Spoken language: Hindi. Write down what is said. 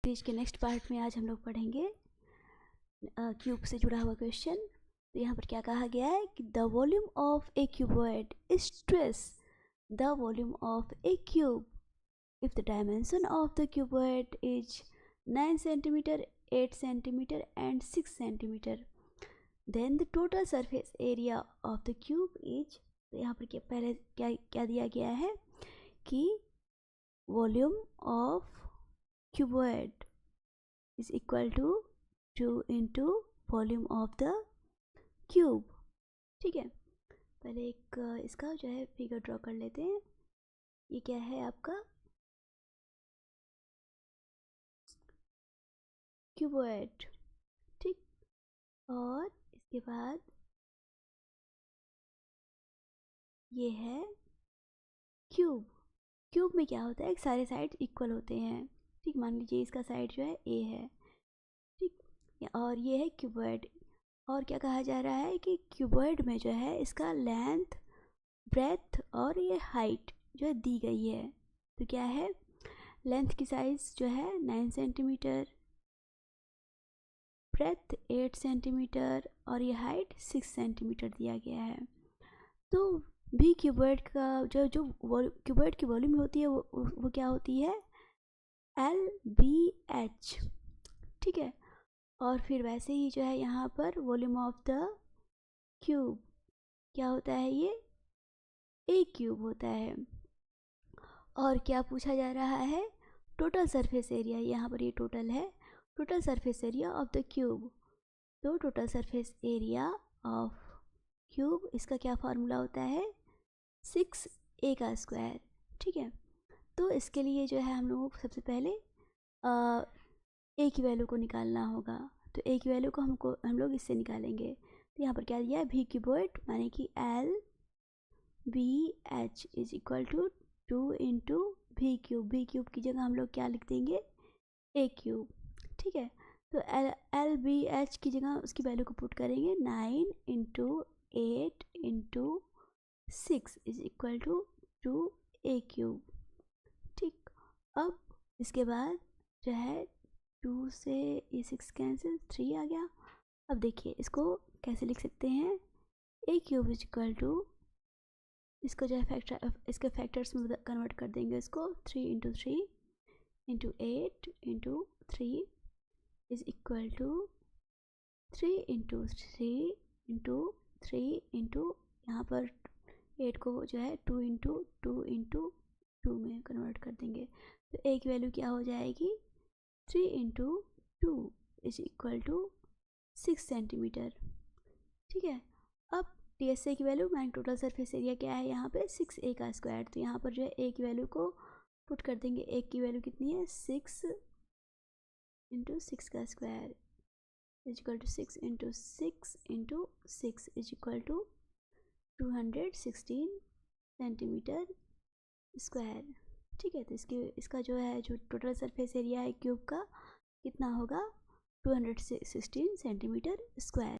पेज के नेक्स्ट पार्ट में आज हम लोग पढ़ेंगे क्यूब से जुड़ा हुआ क्वेश्चन। तो यहाँ पर क्या कहा गया है कि the volume of A cuboid is twice the volume of A cube if the dimension of the cuboid is 9 cm, 8 cm and 6 cm, then the total surface area of the cube is। तो यहाँ पर पहले क्या दिया गया है कि volume of cuboid is equal to 2 into volume of the cube. ठीक है, पहले एक इसका जो है फिगर ड्रॉ कर लेते हैं। ये क्या है आपका क्यूबॉइड, ठीक। और इसके बाद ये है क्यूब। क्यूब में क्या होता है, सारे साइड इक्वल होते हैं, ठीक। मान लीजिए इसका साइड जो है ए है, ठीक। और ये है क्यूबॉइड। और क्या कहा जा रहा है कि क्यूबॉइड में जो है इसका लेंथ, ब्रेथ और ये हाइट जो है दी गई है। तो क्या है, लेंथ की साइज जो है 9 cm, ब्रेथ 8 cm और ये हाइट 6 cm दिया गया है। तो भी क्यूबॉइड का जो क्यूबॉइड की वॉल्यूम होती है वो क्या होती है, LBH, ठीक है। और फिर वैसे ही जो है यहाँ पर वॉल्यूम ऑफ द क्यूब क्या होता है, ये ए क्यूब होता है। और क्या पूछा जा रहा है, टोटल सरफेस एरिया। यहाँ पर ये टोटल है, total surface area of the cube. तो total surface area of cube, इसका क्या फार्मूला होता है, 6a का स्क्वायर, ठीक है। तो इसके लिए जो है हम लोगों को सबसे पहले ए की वैल्यू को निकालना होगा। तो ए की वैल्यू को हम लोग इससे निकालेंगे। तो यहाँ पर क्या दिया है, भी क्यूबॉइड माने कि LBH is equal to 2 into b cube. B cube की जगह हम लोग क्या लिख देंगे, ए क्यूब, ठीक है। तो LBH की जगह उसकी वैल्यू को पुट करेंगे, 9 into 8 into 6 is equal to 2a cube, ठीक। अब इसके बाद जो है 2 से ये 6 कैंसिल, 3 आ गया। अब देखिए इसको कैसे लिख सकते हैं, a cube is equal to, इसको जो है इसके फैक्टर्स में कन्वर्ट कर देंगे इसको, 3 into 3 into 8 into 3 is equal to 3 into 3 into 3 into यहाँ पर 8 को जो है 2 इंटू 2 इंटू 2 में कन्वर्ट कर देंगे। तो ए की वैल्यू क्या हो जाएगी, 3 into 2 is equal to 6 cm, ठीक है। अब TSA की वैल्यू मैंने टोटल सरफेस एरिया क्या है यहाँ पे, 6a का स्क्वायर। तो यहाँ पर जो है ए की वैल्यू को पुट कर देंगे। ए की वैल्यू कितनी है, 6 इंटू 6 का square is equal to 6 into 6 into 6 is equal to 216 centimetre square, ठीक है। तो इसका जो है जो टोटल सरफेस एरिया है क्यूब का कितना होगा, 216 सेंटीमीटर स्क्वायर।